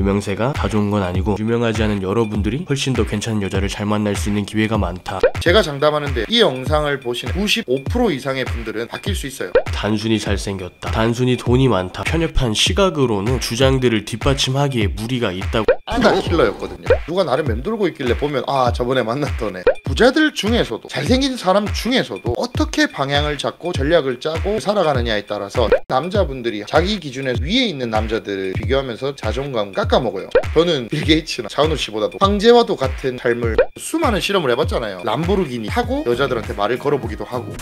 유명세가 다 좋은 건 아니고 유명하지 않은 여러분들이 훨씬 더 괜찮은 여자를 잘 만날 수 있는 기회가 많다. 제가 장담하는데 이 영상을 보시는 95% 이상의 분들은 바뀔 수 있어요. 단순히 잘생겼다, 단순히 돈이 많다, 편협한 시각으로는 주장들을 뒷받침하기에 무리가 있다고. 나 킬러였거든요. 누가 나를 맴돌고 있길래 보면 아 저번에 만났던 애. 부자들 중에서도 잘생긴 사람 중에서도 어떻게 방향을 잡고 전략을 짜고 살아가느냐에 따라서 남자분들이 자기 기준에 위에 있는 남자들을 비교하면서 자존감 깎아먹어요. 저는 빌 게이츠나 차은우 씨보다도 황제와도 같은 삶을 수많은 실험을 해봤잖아요. 람보르기니 타고 여자들한테 말을 걸어보기도 하고.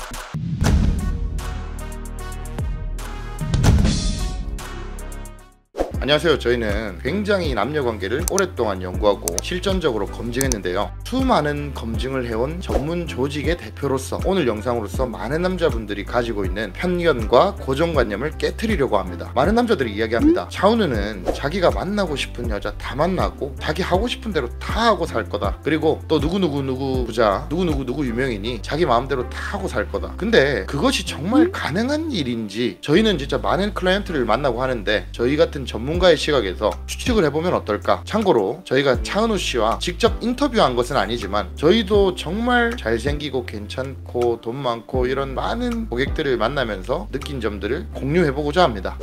안녕하세요. 저희는 굉장히 남녀관계를 오랫동안 연구하고 실전적으로 검증했는데요. 수많은 검증을 해온 전문 조직의 대표로서 오늘 영상으로서 많은 남자분들이 가지고 있는 편견과 고정관념을 깨트리려고 합니다. 많은 남자들이 이야기합니다. 차은우는 자기가 만나고 싶은 여자 다 만나고 자기 하고 싶은 대로 다 하고 살 거다. 그리고 또 누구 부자, 누구 유명인이 자기 마음대로 다 하고 살 거다. 근데 그것이 정말 가능한 일인지 저희는 진짜 많은 클라이언트를 만나고 하는데 저희 같은 전문가의 시각에서 추측을 해보면 어떨까. 참고로 저희가 차은우 씨와 직접 인터뷰한 것은 아니지만 저희도 정말 잘생기고 괜찮고 돈 많고 이런 많은 고객들을 만나면서 느낀 점들을 공유해보고자 합니다.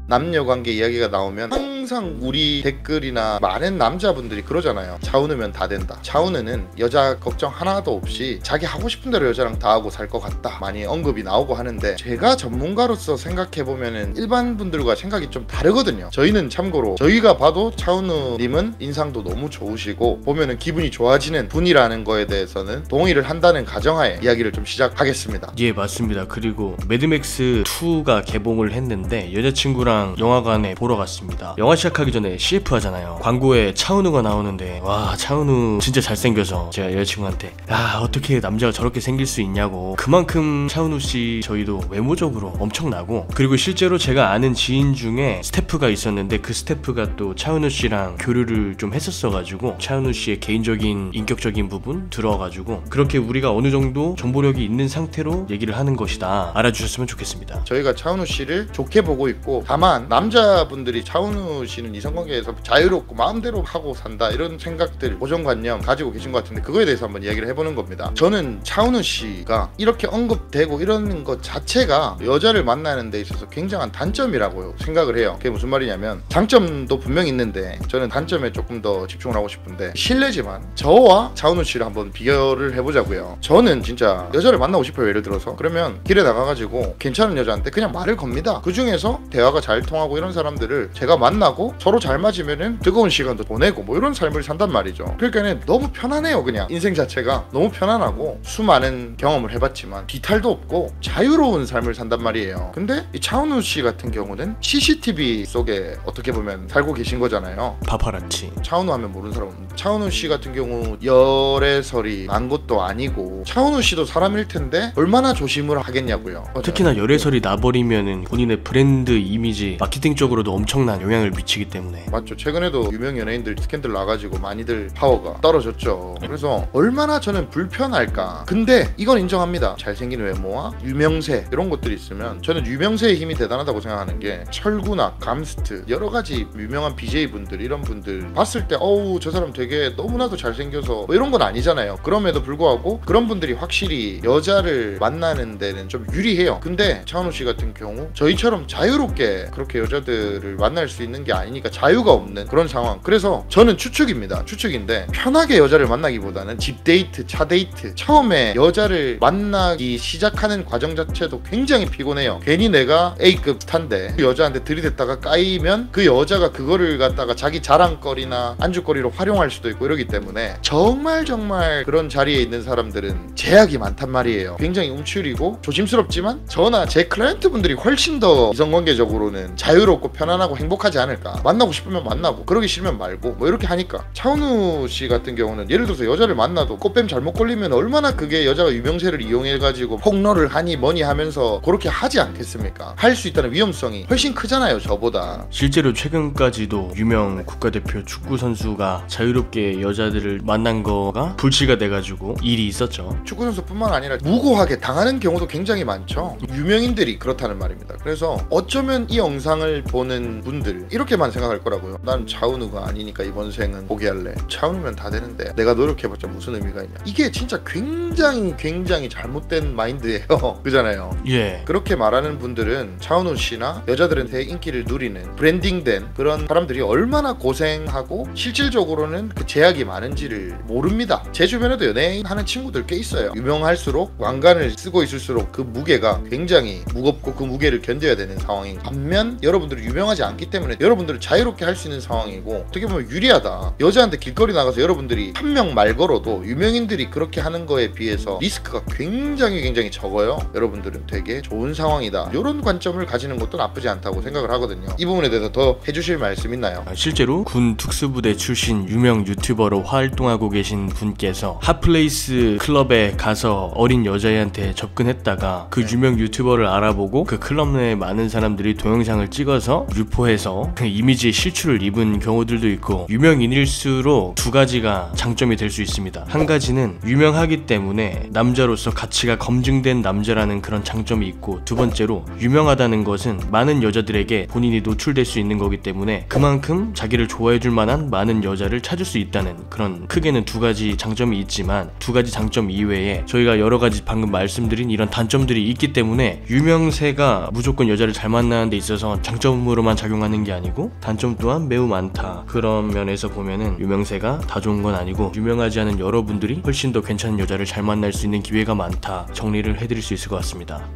남녀관계 이야기가 나오면 항상 우리 댓글이나 많은 남자분들이 그러잖아요. 차은우면 다 된다. 차은우는 여자 걱정 하나도 없이 자기 하고 싶은 대로 여자랑 다 하고 살 것 같다. 많이 언급이 나오고 하는데 제가 전문가로서 생각해보면은 일반 분들과 생각이 좀 다르거든요. 저희는 참고로 저희가 봐도 차은우님은 인상도 너무 좋으시고 보면은 기분이 좋아지는 분이라는 거에 대해서는 동의를 한다는 가정하에 이야기를 좀 시작하겠습니다. 예, 맞습니다. 그리고 매드맥스 2가 개봉을 했는데 여자친구랑 영화관에 보러 갔습니다. 영화 시작하기 전에 CF 하잖아요. 광고에 차은우가 나오는데 와, 차은우 진짜 잘생겨서 제가 여자친구한테 야, 어떻게 남자가 저렇게 생길 수 있냐고. 그만큼 차은우 씨 저희도 외모적으로 엄청나고, 그리고 실제로 제가 아는 지인 중에 스태프가 있었는데 그 스태프가 또 차은우 씨랑 교류를 좀 했었어가지고 차은우 씨의 개인적인 인격적인 부분 들어가지고 그렇게 우리가 어느 정도 정보력이 있는 상태로 얘기를 하는 것이다. 알아주셨으면 좋겠습니다. 저희가 차은우 씨를 좋게 보고 있고, 다만 남자분들이 차은우 씨는 이성관계에서 자유롭고 마음대로 하고 산다 이런 생각들, 고정관념 가지고 계신 것 같은데 그거에 대해서 한번 이야기를 해보는 겁니다. 저는 차은우 씨가 이렇게 언급되고 이러는 것 자체가 여자를 만나는 데 있어서 굉장한 단점이라고 생각을 해요. 그게 무슨 말이냐면 장점도 분명히 있는데 저는 단점에 조금 더 집중을 하고 싶은데, 실례지만 저와 차은우 씨를 한번 비교를 해보자고요. 저는 진짜 여자를 만나고 싶어요. 예를 들어서 그러면 길에 나가가지고 괜찮은 여자한테 그냥 말을 겁니다. 그 중에서 대화가 잘 통하고 이런 사람들을 제가 만나고 서로 잘 맞으면은 뜨거운 시간도 보내고 뭐 이런 삶을 산단 말이죠. 그러니까 너무 편안해요. 그냥 인생 자체가 너무 편안하고 수많은 경험을 해봤지만 비탈도 없고 자유로운 삶을 산단 말이에요. 근데 이 차은우 씨 같은 경우는 CCTV 속에 어떻게 보면 살고 계신 거잖아요. 파파라치. 차은우 하면 모르는 사람 없는데, 차은우 씨 같은 경우 열애설이 난 것도 아니고 차은우 씨도 사람일 텐데 얼마나 조심을 하겠냐고요. 특히나 열애설이 나버리면은 본인의 브랜드 이미지 마케팅 쪽으로도 엄청난 영향을 미치기 때문에. 맞죠. 최근에도 유명 연예인들 스캔들 나가지고 많이들 파워가 떨어졌죠. 그래서 얼마나 저는 불편할까. 근데 이건 인정합니다. 잘생긴 외모와 유명세 이런 것들이 있으면 저는 유명세의 힘이 대단하다고 생각하는 게, 철구나 감스트 여러 가지 유명한 BJ분들 이런 분들 봤을 때 어우 저 사람 되게 너무나도 잘생겨서 뭐 이런 건 아니잖아요. 그럼에도 불구하고 그런 분들이 확실히 여자를 만나는 데는 좀 유리해요. 근데 차은우 씨 같은 경우 저희처럼 자유롭게 그렇게 여자들을 만날 수 있는 게 아니니까 자유가 없는 그런 상황. 그래서 저는 추측입니다. 추측인데 편하게 여자를 만나기보다는 집 데이트, 차 데이트, 처음에 여자를 만나기 시작하는 과정 자체도 굉장히 피곤해요. 괜히 내가 A급 스타인데 그 여자한테 들이댔다가 까이면 그 여자가 그거를 갖다가 자기 자랑거리나 안주거리로 활용할 수도 있고 이러기 때문에 정말 그런 자리에 있는 사람들은 제약이 많단 말이에요. 굉장히 움츠리고 조심스럽지만 저나 제 클라이언트 분들이 훨씬 더 이성관계적으로는 자유롭고 편안하고 행복하지 않을까. 만나고 싶으면 만나고 그러기 싫으면 말고 뭐 이렇게 하니까. 차은우 씨 같은 경우는 예를 들어서 여자를 만나도 꽃뱀 잘못 걸리면 얼마나 그게 여자가 유명세를 이용해가지고 폭로를 하니 뭐니 하면서 그렇게 하지 않겠습니까? 할 수 있다는 위험성이 훨씬 크잖아요, 저보다. 실제로 최근까지도 유명 국가대표 축구 선수가 자유롭게 여자들을 만난 거가 불씨가 돼가지고 일이 있었죠. 축구 선수뿐만 아니라 무고하게 당하는 경우도 굉장히 많죠. 유명인들이 그렇다는 말입니다. 그래서 어쩌면 이 영상을 보는 분들, 이렇게 그렇게만 생각할 거라고요. 난 차은우가 아니니까 이번 생은 포기할래. 차은우면 다 되는데 내가 노력해봤자 무슨 의미가 있냐. 이게 진짜 굉장히 잘못된 마인드예요. 그잖아요. 예. 그렇게 말하는 분들은 차은우 씨나 여자들한테 인기를 누리는 브랜딩된 그런 사람들이 얼마나 고생하고 실질적으로는 그 제약이 많은지를 모릅니다. 제 주변에도 연예인 하는 친구들 꽤 있어요. 유명할수록 왕관을 쓰고 있을수록 그 무게가 굉장히 무겁고 그 무게를 견뎌야 되는 상황인 반면 여러분들이 유명하지 않기 때문에 여러분들을 자유롭게 할 수 있는 상황이고 어떻게 보면 유리하다. 여자한테 길거리 나가서 여러분들이 한 명 말 걸어도 유명인들이 그렇게 하는 거에 비해서 리스크가 굉장히 적어요. 여러분들은 되게 좋은 상황이다. 이런 관점을 가지는 것도 나쁘지 않다고 생각을 하거든요. 이 부분에 대해서 더 해주실 말씀 있나요? 실제로 군 특수부대 출신 유명 유튜버로 활동하고 계신 분께서 핫플레이스 클럽에 가서 어린 여자애한테 접근했다가 그 유명 유튜버를 알아보고 그 클럽 내에 많은 사람들이 동영상을 찍어서 유포해서 그 이미지에 실추를 입은 경우들도 있고, 유명인일수록 두 가지가 장점이 될 수 있습니다. 한 가지는 유명하기 때문에 남자로서 가치가 검증된 남자라는 그런 장점이 있고, 두 번째로 유명하다는 것은 많은 여자들에게 본인이 노출될 수 있는 거기 때문에 그만큼 자기를 좋아해줄 만한 많은 여자를 찾을 수 있다는, 그런 크게는 두 가지 장점이 있지만 두 가지 장점 이외에 저희가 여러 가지 방금 말씀드린 이런 단점들이 있기 때문에 유명세가 무조건 여자를 잘 만나는 데 있어서 장점으로만 작용하는 게 아니고 단점 또한 매우 많다. 그런 면에서 보면은 유명세가 다 좋은 건 아니고 유명하지 않은 여러분들이 훨씬 더 괜찮은 여자를 잘 만날 수 있는 기회가 많다. 정리를 해드릴 수 있을 것 같습니다.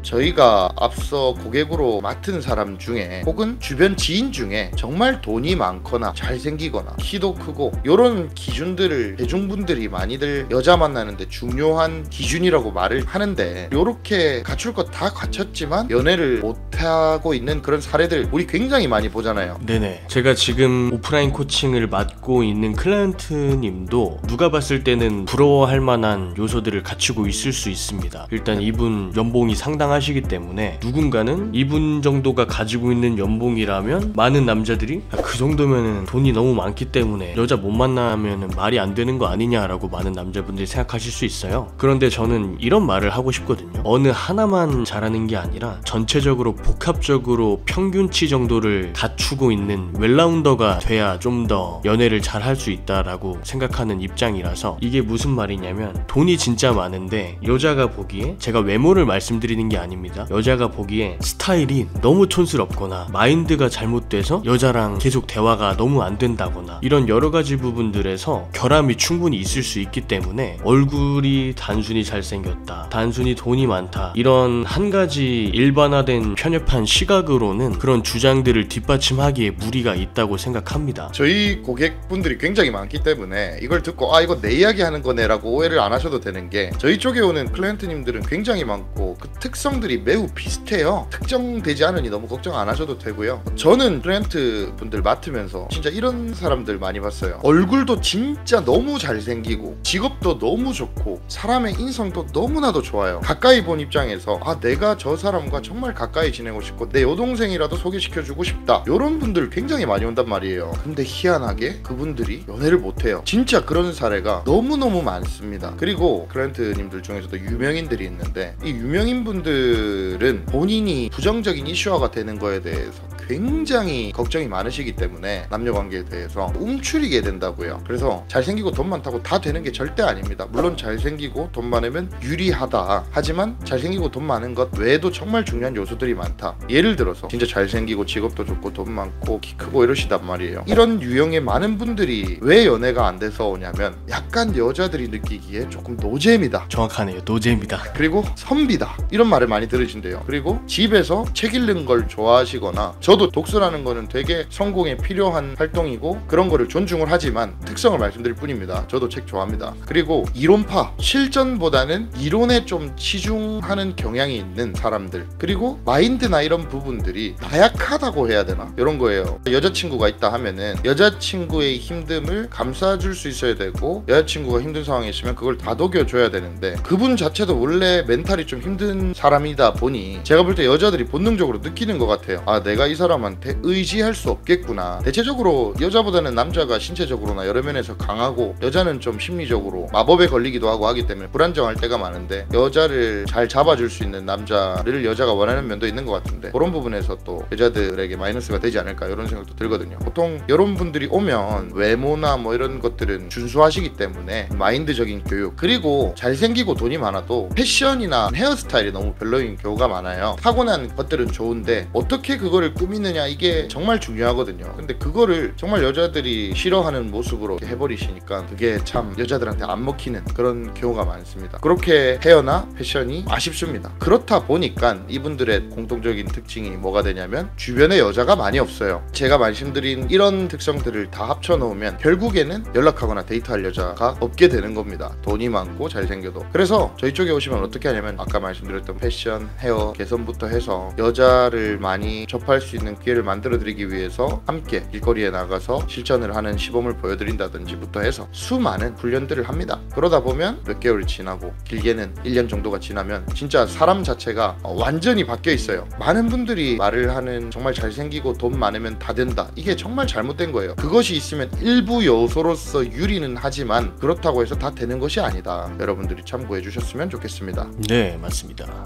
저희가 앞서 고객으로 맡은 사람 중에 혹은 주변 지인 중에 정말 돈이 많거나 잘생기거나 키도 크고 이런 기준들을 대중분들이 많이들 여자 만나는데 중요한 기준이라고 말을 하는데, 이렇게 갖출 것 다 갖췄지만 연애를 못하고 있는 그런 사례들 우리 굉장히 많이 보잖아요. 네네. 제가 지금 오프라인 코칭을 맡고 있는 클라이언트님도 누가 봤을 때는 부러워할 만한 요소들을 갖추고 있을 수 있습니다. 일단 이분 연봉이 상당하시기 때문에 누군가는 이분 정도가 가지고 있는 연봉이라면 많은 남자들이 그 정도면은 돈이 너무 많기 때문에 여자 못 만나면은 말이 안 되는 거 아니냐라고 많은 남자분들이 생각하실 수 있어요. 그런데 저는 이런 말을 하고 싶거든요. 어느 하나만 잘하는 게 아니라 전체적으로 복합적으로 평균치 정도를 갖추고 있는 웰라운더가 돼야 좀 더 연애를 잘 할 수 있다라고 생각하는 입장이라서, 이게 무슨 말이냐면 돈이 진짜 많은데 여자가 보기에, 제가 외모를 말씀드리는 게 아닙니다, 여자가 보기에 스타일이 너무 촌스럽거나 마인드가 잘못돼서 여자랑 계속 대화가 너무 안 된다거나 이런 여러 가지 부분들에서 결함이 충분히 있을 수 있기 때문에 얼굴이 단순히 잘생겼다, 단순히 돈이 많다, 이런 한 가지 일반화된 편협한 시각으로는 그런 주장들을 뒷받침하기에 무리가 있다고 생각합니다. 저희 고객분들이 굉장히 많기 때문에 이걸 듣고 이거 내 이야기 하는 거네 라고 오해를 안 하셔도 되는 게, 저희 쪽에 오는 클라이언트님들은 굉장히 많고 그 특성들이 매우 비슷해요. 특정되지 않으니 너무 걱정 안 하셔도 되고요. 저는 클라이언트 분들 맡으면서 진짜 이런 사람들 많이 봤어요. 얼굴도 진짜 너무 잘생기고 직업도 너무 좋고 사람의 인성도 너무나도 좋아요. 가까이 본 입장에서 내가 저 사람과 정말 가까이 지내고 싶고 내 여동생이라도 소개시켜주고 싶다, 이런 분들 굉장히 많이 온단 말이에요. 근데 희한하게 그분들이 연애를 못해요. 진짜 그런 사례가 너무너무 많습니다. 그리고 클라이언트님들 중에서도 유명인들이 있는데, 이 유명인분들은 본인이 부정적인 이슈화가 되는 거에 대해서 굉장히 걱정이 많으시기 때문에 남녀관계에 대해서 움츠리게 된다고요. 그래서 잘생기고 돈 많다고 다 되는 게 절대 아닙니다. 물론 잘생기고 돈 많으면 유리하다, 하지만 잘생기고 돈 많은 것 외에도 정말 중요한 요소들이 많다. 예를 들어서 진짜 잘생기고 직업도 좋고 돈 많고 키 크고 이러시단 말이에요. 이런 유형의 많은 분들이 왜 연애가 안 돼서 오냐면 약간 여자들이 느끼기에 조금 노잼이다, 정확하네요. 노잼이다, 그리고 선비다, 이런 말을 많이 들으신대요. 그리고 집에서 책 읽는 걸 좋아하시거나, 저도 독서라는 거는 되게 성공에 필요한 활동이고 그런 거를 존중을 하지만 특성을 말씀드릴 뿐입니다. 저도 책 좋아합니다. 그리고 이론파, 실전보다는 이론에 좀 치중하는 경향이 있는 사람들, 그리고 마인드나 이런 부분들이 나약하다고 해야 되나, 이런 거예요. 여자친구가 있다 하면은 여자친구의 힘듦을 감싸줄 수 있어야 되고, 여자친구가 힘든 상황에 있으면 그걸 다독여줘야 되는데, 그분 자체도 원래 멘탈이 좀 힘든 사람 사람이다 보니 제가 볼 때 여자들이 본능적으로 느끼는 것 같아요. 아, 내가 이 사람한테 의지할 수 없겠구나. 대체적으로 여자보다는 남자가 신체적으로나 여러 면에서 강하고 여자는 좀 심리적으로 마법에 걸리기도 하고 하기 때문에 불안정할 때가 많은데 여자를 잘 잡아줄 수 있는 남자를 여자가 원하는 면도 있는 것 같은데 그런 부분에서 또 여자들에게 마이너스가 되지 않을까 이런 생각도 들거든요. 보통 이런 분들이 오면 외모나 뭐 이런 것들은 준수하시기 때문에 마인드적인 교육, 그리고 잘생기고 돈이 많아도 패션이나 헤어스타일이 너무 별로인 경우가 많아요. 타고난 것들은 좋은데 어떻게 그거를 꾸미느냐, 이게 정말 중요하거든요. 근데 그거를 정말 여자들이 싫어하는 모습으로 해버리시니까 그게 참 여자들한테 안 먹히는 그런 경우가 많습니다. 그렇게 헤어나 패션이 아쉽습니다. 그렇다 보니까 이분들의 공통적인 특징이 뭐가 되냐면 주변에 여자가 많이 없어요. 제가 말씀드린 이런 특성들을 다 합쳐놓으면 결국에는 연락하거나 데이트할 여자가 없게 되는 겁니다. 돈이 많고 잘생겨도. 그래서 저희 쪽에 오시면 어떻게 하냐면 아까 말씀드렸던 패션, 헤어 개선부터 해서 여자를 많이 접할 수 있는 기회를 만들어 드리기 위해서 함께 길거리에 나가서 실천을 하는 시범을 보여드린다든지부터 해서 수많은 훈련들을 합니다. 그러다 보면 몇 개월이 지나고 길게는 1년 정도가 지나면 진짜 사람 자체가 완전히 바뀌어 있어요. 많은 분들이 말을 하는 정말 잘생기고 돈 많으면 다 된다, 이게 정말 잘못된 거예요. 그것이 있으면 일부 요소로서 유리는 하지만 그렇다고 해서 다 되는 것이 아니다. 여러분들이 참고해 주셨으면 좋겠습니다. 네, 맞습니다.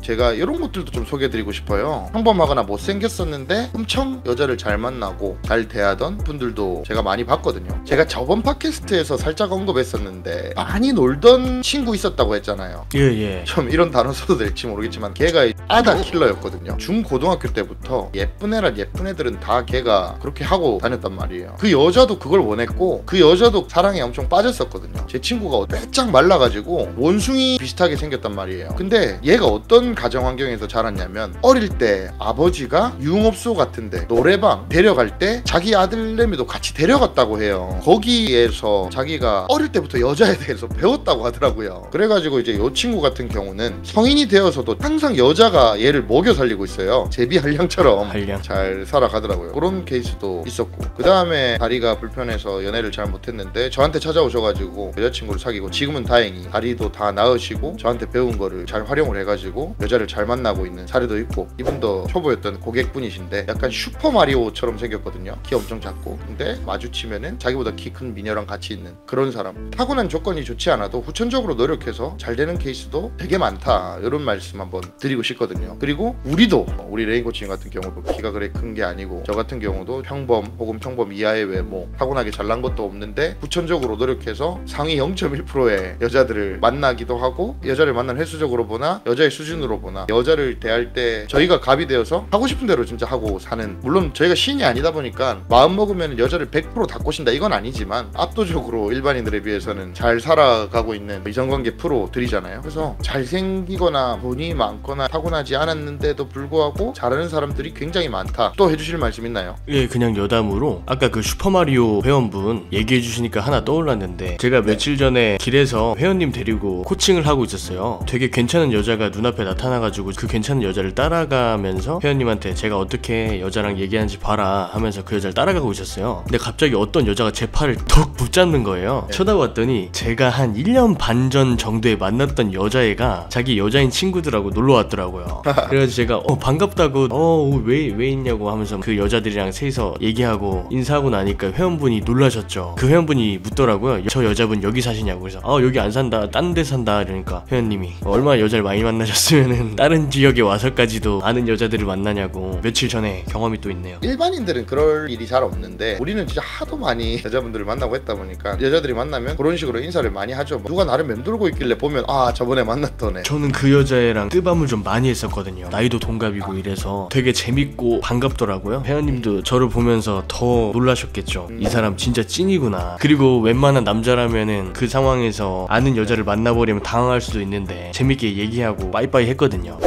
제가 이런 것들도 좀 소개해드리고 싶어요. 평범하거나 못생겼었는데 엄청 여자를 잘 만나고 잘 대하던 분들도 제가 많이 봤거든요. 제가 저번 팟캐스트에서 살짝 언급했었는데 많이 놀던 친구 있었다고 했잖아요. 예. 좀 이런 단어 써도 될지 모르겠지만 걔가 아다 킬러였거든요. 중고등학교 때부터 예쁜 애란 예쁜 애들은 다 걔가 그렇게 하고 다녔단 말이에요. 그 여자도 그걸 원했고 그 여자도 사랑에 엄청 빠졌었거든요. 제 친구가 빼짝 말라가지고 원숭이 비슷하게 생겼단 말이에요. 근데 얘가 어떤 가정 환경에서 자랐냐면 어릴 때 아버지가 유흥업소 같은데 노래방 데려갈 때 자기 아들내미도 같이 데려갔다고 해요. 거기에서 자기가 어릴 때부터 여자에 대해서 배웠다고 하더라고요. 그래가지고 이제 이 친구 같은 경우는 성인이 되어서도 항상 여자가 얘를 먹여 살리고 있어요. 제비 한량처럼 잘 살아가더라고요. 그런 케이스도 있었고, 그 다음에 다리가 불편해서 연애를 잘 못했는데 저한테 찾아오셔가지고 여자친구를 사귀고 지금은 다행히 다리도 다 나으시고 저한테 배운 거를 잘 활용을 해가지고 여자를 잘 만나고 있는 사례도 있고, 이분도 초보였던 고객분이신데 약간 슈퍼마리오처럼 생겼거든요. 키 엄청 작고. 근데 마주치면은 자기보다 키 큰 미녀랑 같이 있는 그런 사람. 타고난 조건이 좋지 않아도 후천적으로 노력해서 잘 되는 케이스도 되게 많다, 이런 말씀 한번 드리고 싶거든요. 그리고 우리 레인코치님 같은 경우도 키가 그래 큰 게 아니고 저 같은 경우도 평범 혹은 평범 이하의 외모, 타고나게 잘난 것도 없는데 후천적으로 노력해서 상위 0.1%의 여자들을 만나기도 하고, 여자를 만난 횟수적으로 보나 여자의 수준으로 보나 여자를 대할 때 저희가 갑이 되어서 하고 싶은 대로 진짜 하고 사는, 물론 저희가 신이 아니다 보니까 마음 먹으면 여자를 100% 다 꼬신다 이건 아니지만 압도적으로 일반인들에 비해서는 잘 살아가고 있는 이성관계 프로들이잖아요. 그래서 잘생기거나 돈이 많거나 타고나지 않았는데도 불구하고 잘하는 사람들이 굉장히 많다. 또 해주실 말씀 있나요? 예, 그냥 여담으로 아까 그 슈퍼마리오 회원분 얘기해 주시니까 하나 떠올랐는데, 제가 며칠 전에 길에서 회원님 데리고 코칭을 하고 있었어요. 되게 괜찮은 여자가 눈앞에 나타나가지고 그 괜찮은 여자를 따라가면서 회원님한테 제가 어떻게 여자랑 얘기하는지 봐라 하면서 그 여자를 따라가고 있었어요. 근데 갑자기 어떤 여자가 제 팔을 턱 붙잡는 거예요. 쳐다봤더니 제가 한 1년 반 전 정도에 만났던 여자애가 자기 여자인 친구들하고 놀러 왔더라고요. 그래서 제가 반갑다고 왜 있냐고 하면서 그 여자들이랑 셋이서 얘기하고 인사하고 나니까 회원분이 놀라셨죠. 그 회원분이 묻더라고요. 저 여자분 여기 사시냐고. 그래서 여기 안 산다, 딴 데 산다 이러니까 회원님이 얼마나 여자를 많이 만나셨으면은 다른 지역에 와서까지도 아는 여자들을 만나냐고. 며칠 전에 경험이 또 있네요. 일반인들은 그럴 일이 잘 없는데 우리는 진짜 하도 많이 여자분들을 만나고 했다 보니까 여자들이 만나면 그런 식으로 인사를 많이 하죠. 누가 나를 맴돌고 있길래 보면 저번에 만났던 애. 저는 그 여자애랑 뜨밤을 좀 많이 했었거든요. 나이도 동갑이고 이래서 되게 재밌고 반갑더라고요. 회원님도 저를 보면서 더 놀라셨겠죠. 이 사람 진짜 찐이구나. 그리고 웬만한 남자라면은 그 상황에서 아는 여자를 만나버리면 당황할 수도 있는데 재밌게 얘기하고 빠이빠이 했거든요.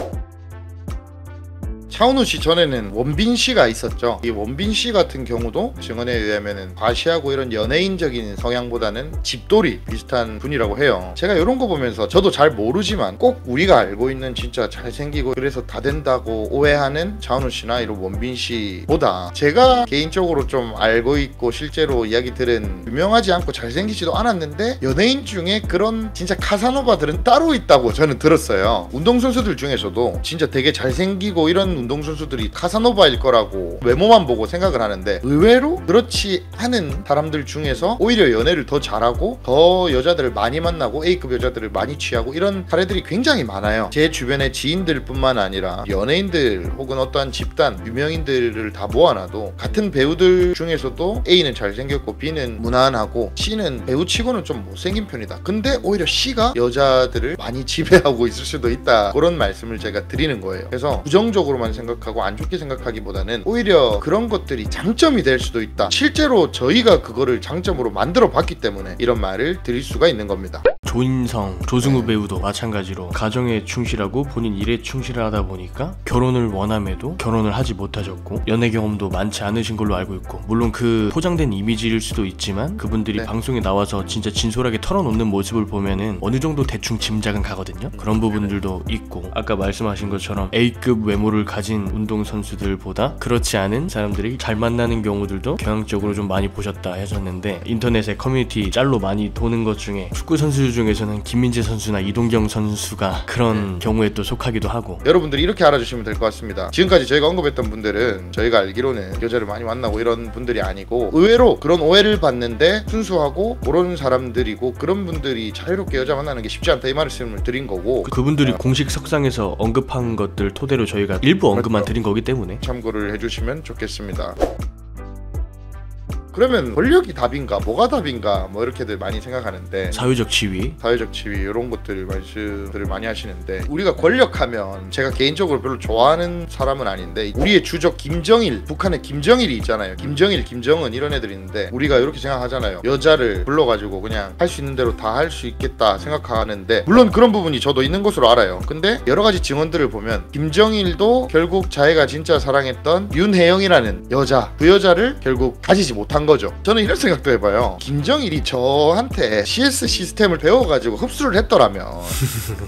차은우 씨 전에는 원빈 씨가 있었죠. 이 원빈 씨 같은 경우도 증언에 의하면은 과시하고 이런 연예인적인 성향보다는 집돌이 비슷한 분이라고 해요. 제가 이런 거 보면서 저도 잘 모르지만 꼭 우리가 알고 있는 진짜 잘생기고 그래서 다 된다고 오해하는 차은우 씨나 이런 원빈 씨보다 제가 개인적으로 좀 알고 있고 실제로 이야기 들은 유명하지 않고 잘생기지도 않았는데 연예인 중에 그런 진짜 카사노바들은 따로 있다고 저는 들었어요. 운동선수들 중에서도 진짜 되게 잘생기고 이런 운동선수들이 카사노바일 거라고 외모만 보고 생각을 하는데 의외로 그렇지 않은 사람들 중에서 오히려 연애를 더 잘하고 더 여자들을 많이 만나고 A급 여자들을 많이 취하고 이런 사례들이 굉장히 많아요. 제 주변의 지인들 뿐만 아니라 연예인들 혹은 어떠한 집단 유명인들을 다 모아놔도 같은 배우들 중에서도 A는 잘생겼고 B는 무난하고 C는 배우치고는 좀 못생긴 편이다. 근데 오히려 C가 여자들을 많이 지배하고 있을 수도 있다. 그런 말씀을 제가 드리는 거예요. 그래서 부정적으로만 생각하고 안 좋게 생각하기보다는 오히려 그런 것들이 장점이 될 수도 있다. 실제로 저희가 그거를 장점으로 만들어 봤기 때문에 이런 말을 드릴 수가 있는 겁니다. 조인성, 조승우 배우도 마찬가지로 가정에 충실하고 본인 일에 충실하다 보니까 결혼을 원함에도 결혼을 하지 못하셨고 연애 경험도 많지 않으신 걸로 알고 있고, 물론 그 포장된 이미지일 수도 있지만 그분들이 방송에 나와서 진짜 진솔하게 털어놓는 모습을 보면은 어느 정도 대충 짐작은 가거든요. 그런 부분들도 있고, 아까 말씀하신 것처럼 A급 외모를 가진 운동선수들보다 그렇지 않은 사람들이 잘 만나는 경우들도 경향적으로 좀 많이 보셨다 하셨는데, 인터넷에 커뮤니티 짤로 많이 도는 것 중에 축구 선수 중에서는 김민재 선수나 이동경 선수가 그런 경우에 또 속하기도 하고, 여러분들이 이렇게 알아주시면 될 것 같습니다. 지금까지 저희가 언급했던 분들은 저희가 알기로는 여자를 많이 만나고 이런 분들이 아니고 의외로 그런 오해를 받는데 순수하고 모르는 사람들이고 그런 분들이 자유롭게 여자 만나는 게 쉽지 않다 이 말씀을 드린 거고, 그분들이 공식 석상에서 언급한 것들 토대로 저희가 일부 언급만 드린 거기 때문에 참고를 해주시면 좋겠습니다. 그러면 권력이 답인가 뭐가 답인가 뭐 이렇게들 많이 생각하는데, 사회적 지위 이런 것들을 말씀들을 많이 하시는데, 우리가 권력하면 제가 개인적으로 별로 좋아하는 사람은 아닌데 우리의 주적 김정일, 북한의 김정일이 있잖아요. 김정일, 김정은 이런 애들이 있는데 우리가 이렇게 생각하잖아요. 여자를 불러가지고 그냥 할 수 있는 대로 다 할 수 있겠다 생각하는데, 물론 그런 부분이 저도 있는 것으로 알아요. 근데 여러 가지 증언들을 보면 김정일도 결국 자기가 진짜 사랑했던 윤혜영이라는 여자, 그 여자를 결국 가지지 못한 거죠. 저는 이런 생각도 해봐요. 김정일이 저한테 CS 시스템을 배워가지고 흡수를 했더라면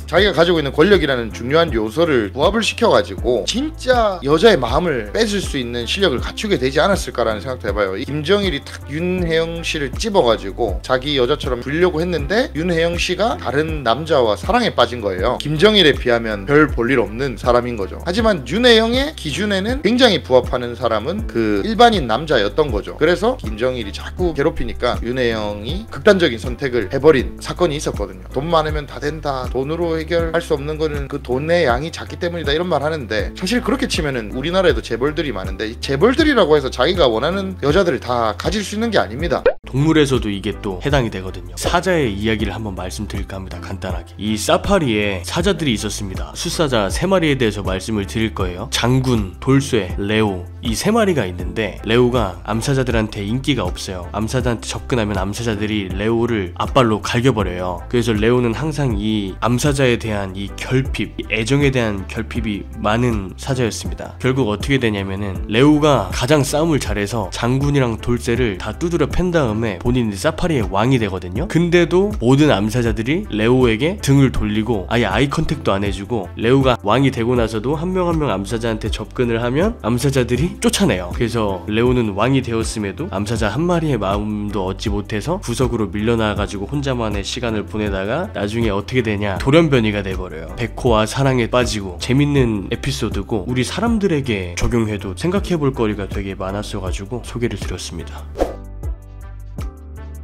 자기가 가지고 있는 권력이라는 중요한 요소를 부합을 시켜가지고 진짜 여자의 마음을 뺏을 수 있는 실력을 갖추게 되지 않았을까라는 생각도 해봐요. 김정일이 딱 윤혜영 씨를 찝어가지고 자기 여자처럼 부리려고 했는데 윤혜영 씨가 다른 남자와 사랑에 빠진 거예요. 김정일에 비하면 별 볼 일 없는 사람인 거죠. 하지만 윤혜영의 기준에는 굉장히 부합하는 사람은 그 일반인 남자였던 거죠. 그래서 김정일이 자꾸 괴롭히니까 윤혜영이 극단적인 선택을 해버린 사건이 있었거든요. 돈 많으면 다 된다, 돈으로 해결할 수 없는 거는 그 돈의 양이 작기 때문이다, 이런 말 하는데, 사실 그렇게 치면은 우리나라에도 재벌들이 많은데 이 재벌들이라고 해서 자기가 원하는 여자들을 다 가질 수 있는 게 아닙니다. 동물에서도 이게 또 해당이 되거든요. 사자의 이야기를 한번 말씀드릴까 합니다. 간단하게. 이 사파리에 사자들이 있었습니다. 숫사자 3마리에 대해서 말씀을 드릴 거예요. 장군, 돌쇠, 레오, 이 3마리가 있는데 레오가 암사자들한테 인기가 없어요. 암사자한테 접근하면 암사자들이 레오를 앞발로 갈겨버려요. 그래서 레오는 항상 이 암사자에 대한 이 결핍, 이 애정에 대한 결핍이 많은 사자였습니다. 결국 어떻게 되냐면은 레오가 가장 싸움을 잘해서 장군이랑 돌쇠를 다 두드려 팬 다음에 본인이 사파리의 왕이 되거든요. 근데도 모든 암사자들이 레오에게 등을 돌리고 아예 아이 컨택도 안 해주고, 레오가 왕이 되고 나서도 한 명 한 명 암사자한테 접근을 하면 암사자들이 쫓아내요. 그래서 레오는 왕이 되었음에도 암사자 한 마리의 마음도 얻지 못해서 구석으로 밀려나가지고 혼자만의 시간을 보내다가 나중에 어떻게 되냐, 돌연변이가 돼버려요. 백호와 사랑에 빠지고, 재밌는 에피소드고 우리 사람들에게 적용해도 생각해볼 거리가 되게 많았어가지고 소개를 드렸습니다.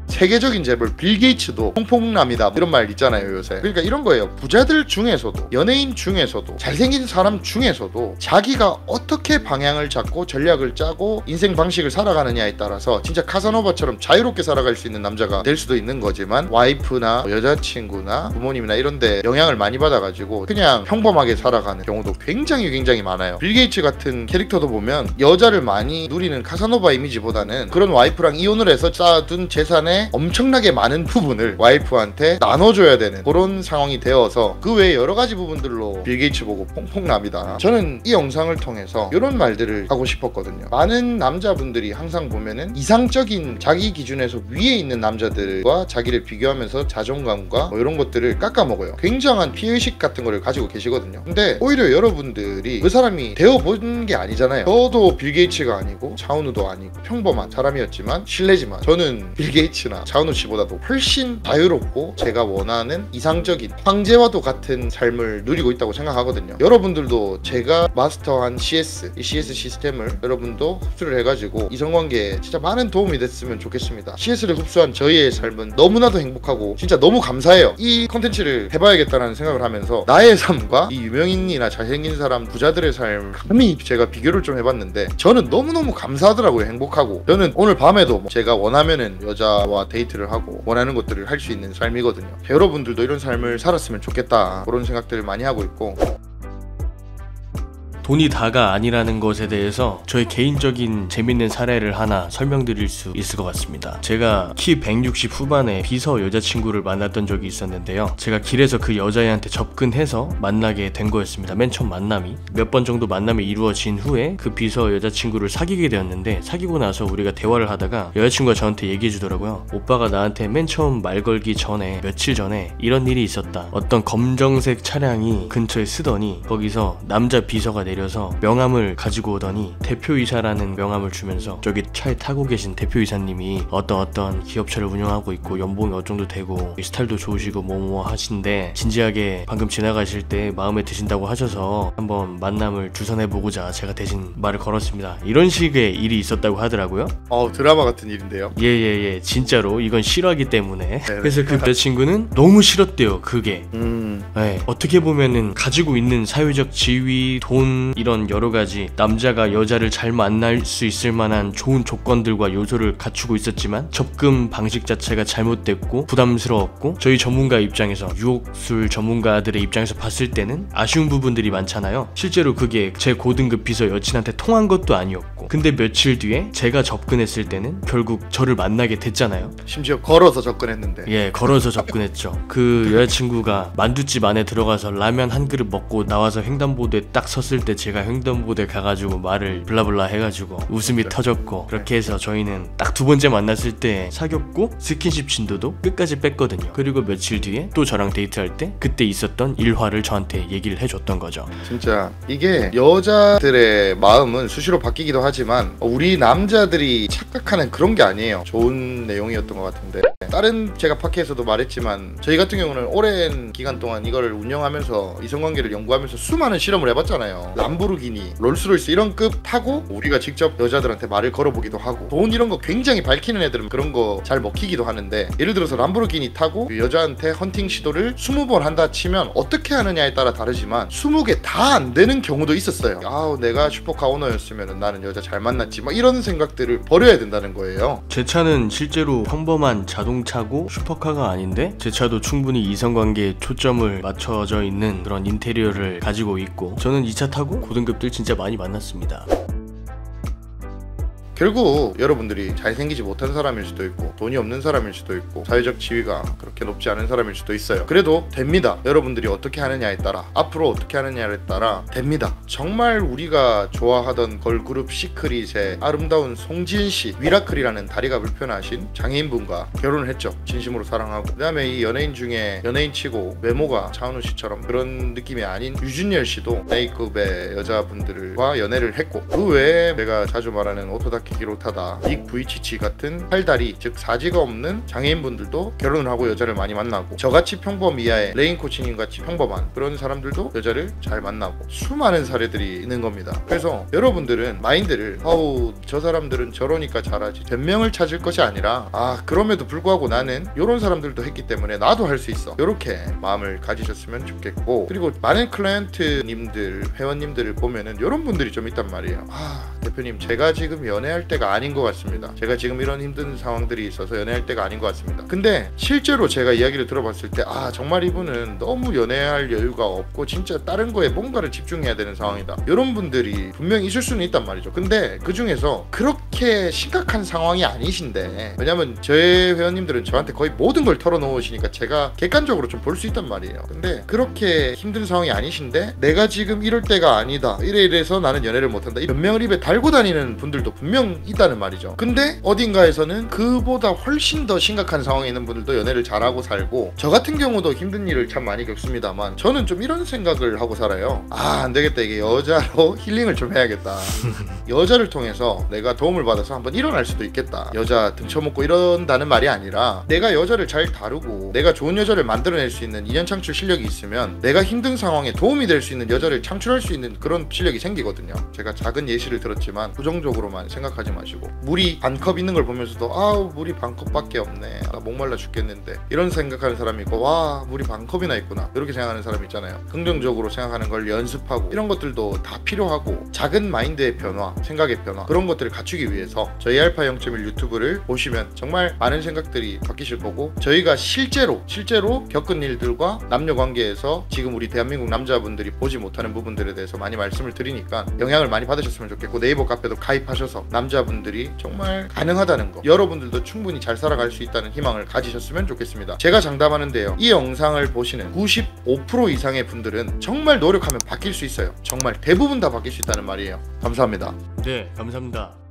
세계적인 재벌 빌 게이츠도 홍콩남이다 이런 말 있잖아요 요새. 그러니까 이런 거예요. 부자들 중에서도, 연예인 중에서도, 잘생긴 사람 중에서도 자기가 어떻게 방향을 잡고 전략을 짜고 인생 방식을 살아가느냐에 따라서 진짜 카사노바처럼 자유롭게 살아갈 수 있는 남자가 될 수도 있는 거지만, 와이프나 여자친구나 부모님이나 이런 데 영향을 많이 받아가지고 그냥 평범하게 살아가는 경우도 굉장히 많아요. 빌 게이츠 같은 캐릭터도 보면 여자를 많이 누리는 카사노바 이미지보다는 그런 와이프랑 이혼을 해서 쌓아둔 재산의 중에 엄청나게 많은 부분을 와이프한테 나눠줘야 되는 그런 상황이 되어서 그 외에 여러 가지 부분들로 빌 게이츠 보고 퐁퐁 납니다. 저는 이 영상을 통해서 이런 말들을 하고 싶었거든요. 많은 남자분들이 항상 보면은 이상적인 자기 기준에서 위에 있는 남자들과 자기를 비교하면서 자존감과 뭐 이런 것들을 깎아먹어요. 굉장한 피해의식 같은 거를 가지고 계시거든요. 근데 오히려 여러분들이 그 사람이 되어본 게 아니잖아요. 저도 빌 게이츠가 아니고 차은우도 아니고 평범한 사람이었지만 실례지만 저는 빌 게이츠나 차은우 씨보다도 훨씬 자유롭고 제가 원하는 이상적인 황제와도 같은 삶을 누리고 있다고 생각하거든요. 여러분들도 제가 마스터한 CS, 이 CS 시스템을 여러분도 흡수를 해가지고 이성관계에 진짜 많은 도움이 됐으면 좋겠습니다. CS를 흡수한 저희의 삶은 너무나도 행복하고 진짜 너무 감사해요. 이 컨텐츠를 해봐야겠다는 생각을 하면서 나의 삶과 이 유명인이나 잘생긴 사람, 부자들의 삶 감히 제가 비교를 좀 해봤는데 저는 너무너무 감사하더라고요. 행복하고. 저는 오늘 밤에도 제가 원하면은 여자와 데이트를 하고 원하는 것들을 할 수 있는 삶이거든요. 여러분들도 이런 삶을 살았으면 좋겠다, 그런 생각들을 많이 하고 있고. 돈이 다가 아니라는 것에 대해서 저의 개인적인 재밌는 사례를 하나 설명드릴 수 있을 것 같습니다. 제가 키 160 후반의 비서 여자친구를 만났던 적이 있었는데요. 제가 길에서 그 여자애한테 접근해서 만나게 된 거였습니다. 맨 처음 만남이. 몇 번 정도 만남이 이루어진 후에 그 비서 여자친구를 사귀게 되었는데, 사귀고 나서 우리가 대화를 하다가 여자친구가 저한테 얘기해 주더라고요. 오빠가 나한테 맨 처음 말 걸기 전에 며칠 전에 이런 일이 있었다. 어떤 검정색 차량이 근처에 쓰더니 거기서 남자 비서가 내려서 명함을 가지고 오더니 대표이사라는 명함을 주면서 저기 차에 타고 계신 대표이사님이 어떤 기업체를 운영하고 있고 연봉이 어느 정도 되고 스타일도 좋으시고 뭐뭐 하신데 진지하게 방금 지나가실 때 마음에 드신다고 하셔서 한번 만남을 주선해보고자 제가 대신 말을 걸었습니다. 이런 식의 일이 있었다고 하더라고요. 드라마 같은 일인데요. 예, 진짜로 이건 실화기 때문에. 그래서 그 여자친구는 너무 싫었대요, 그게. 네, 어떻게 보면은 가지고 있는 사회적 지위, 돈, 이런 여러 가지 남자가 여자를 잘 만날 수 있을 만한 좋은 조건들과 요소를 갖추고 있었지만 접근 방식 자체가 잘못됐고 부담스러웠고, 저희 전문가 입장에서, 유혹술 전문가들의 입장에서 봤을 때는 아쉬운 부분들이 많잖아요. 실제로 그게 제 고등급 비서 여친한테 통한 것도 아니었고, 근데 며칠 뒤에 제가 접근했을 때는 결국 저를 만나게 됐잖아요. 심지어 걸어서 접근했는데. 예, 걸어서 접근했죠. 그 여자친구가 만두집 안에 들어가서 라면 한 그릇 먹고 나와서 횡단보도에 딱 섰을 때 제가 횡단보도에 가가지고 말을 블라블라 해가지고 웃음이 터졌고, 그렇게 해서 저희는 딱 두 번째 만났을 때 사귀었고 스킨십 진도도 끝까지 뺐거든요. 그리고 며칠 뒤에 또 저랑 데이트할 때 그때 있었던 일화를 저한테 얘기를 해줬던 거죠. 진짜 이게 여자들의 마음은 수시로 바뀌기도 하지만 우리 남자들이 착각하는 그런 게 아니에요. 좋은 내용이었던 것 같은데, 다른 제가 팟캐스트에서도 말했지만 저희 같은 경우는 오랜 기간 동안 이거를 운영하면서 이성관계를 연구하면서 수많은 실험을 해봤잖아요. 람보르기니, 롤스로이스 이런 급 타고 우리가 직접 여자들한테 말을 걸어보기도 하고, 돈 이런 거 굉장히 밝히는 애들은 그런 거 잘 먹히기도 하는데, 예를 들어서 람보르기니 타고 그 여자한테 헌팅 시도를 20번 한다 치면 어떻게 하느냐에 따라 다르지만 20개 다 안 되는 경우도 있었어요. 내가 슈퍼카 오너였으면 나는 여자 잘 만났지, 막 이런 생각들을 버려야 된다는 거예요. 제 차는 실제로 평범한 자동차고 슈퍼카가 아닌데 제 차도 충분히 이성관계에 초점을 맞춰져 있는 그런 인테리어를 가지고 있고, 저는 이 차 타고 고등급들 진짜 많이 만났습니다. 결국 여러분들이 잘생기지 못한 사람일 수도 있고 돈이 없는 사람일 수도 있고 사회적 지위가 그렇게 높지 않은 사람일 수도 있어요. 그래도 됩니다. 여러분들이 어떻게 하느냐에 따라, 앞으로 어떻게 하느냐에 따라 됩니다. 정말 우리가 좋아하던 걸그룹 시크릿의 아름다운 송지은씨, 미라클이라는 다리가 불편하신 장애인분과 결혼을 했죠. 진심으로 사랑하고. 그 다음에 이 연예인 중에 연예인치고 외모가 차은우씨처럼 그런 느낌이 아닌 유준열씨도 A급의 여자분들과 연애를 했고, 그 외에 내가 자주 말하는 오토다키 기로타다, 닉 부이치치 같은 팔다리, 즉 사지가 없는 장애인분들도 결혼을 하고 여자를 많이 만나고, 저같이 평범 이하의 레인 코치님 같이 평범한 그런 사람들도 여자를 잘 만나고, 수많은 사례들이 있는 겁니다. 그래서 여러분들은 마인드를 저 사람들은 저러니까 잘하지, 변명을 찾을 것이 아니라 그럼에도 불구하고 나는 이런 사람들도 했기 때문에 나도 할 수 있어, 이렇게 마음을 가지셨으면 좋겠고, 그리고 많은 클라이언트님들, 회원님들을 보면은 이런 분들이 좀 있단 말이에요. 대표님, 제가 지금 연애하고 연애할 때가 아닌 것 같습니다. 제가 지금 이런 힘든 상황들이 있어서 연애할 때가 아닌 것 같습니다. 근데 실제로 제가 이야기를 들어봤을 때 정말 이분은 너무 연애할 여유가 없고 진짜 다른 거에 뭔가를 집중해야 되는 상황이다, 이런 분들이 분명히 있을 수는 있단 말이죠. 근데 그 중에서 그렇게 심각한 상황이 아니신데, 왜냐면 저의 회원님들은 저한테 거의 모든 걸 털어놓으시니까 제가 객관적으로 좀 볼 수 있단 말이에요. 근데 그렇게 힘든 상황이 아니신데 내가 지금 이럴 때가 아니다, 이래서 나는 연애를 못한다, 이 변명을 입에 달고 다니는 분들도 분명 있다는 말이죠. 근데 어딘가에서는 그보다 훨씬 더 심각한 상황에 있는 분들도 연애를 잘하고 살고, 저 같은 경우도 힘든 일을 참 많이 겪습니다만 저는 좀 이런 생각을 하고 살아요. 안 되겠다, 이게 여자로 힐링을 좀 해야겠다. 여자를 통해서 내가 도움을 받아서 한번 일어날 수도 있겠다. 여자 등쳐먹고 이런다는 말이 아니라 내가 여자를 잘 다루고 내가 좋은 여자를 만들어낼 수 있는 인연 창출 실력이 있으면 내가 힘든 상황에 도움이 될 수 있는 여자를 창출할 수 있는 그런 실력이 생기거든요. 제가 작은 예시를 들었지만 부정적으로만 생각하지 마시고, 물이 반컵 있는 걸 보면서도 물이 반컵밖에 없네, 나 목말라 죽겠는데, 이런 생각하는 사람이 있고, 와 물이 반컵이나 있구나, 이렇게 생각하는 사람 있잖아요. 긍정적으로 생각하는 걸 연습하고 이런 것들도 다 필요하고, 작은 마인드의 변화, 생각의 변화, 그런 것들을 갖추기 위해서 저희 알파 0.1 유튜브를 보시면 정말 많은 생각들이 바뀌실 거고, 저희가 실제로 겪은 일들과 남녀 관계에서 지금 우리 대한민국 남자분들이 보지 못하는 부분들에 대해서 많이 말씀을 드리니까 영향을 많이 받으셨으면 좋겠고, 네이버 카페도 가입하셔서 남자분들이 정말 가능하다는 거, 여러분들도 충분히 잘 살아갈 수 있다는 희망을 가지셨으면 좋겠습니다. 제가 장담하는데요, 이 영상을 보시는 95% 이상의 분들은 정말 노력하면 바뀔 수 있어요. 정말 대부분 다 바뀔 수 있다는 말이에요. 감사합니다. 네, 감사합니다.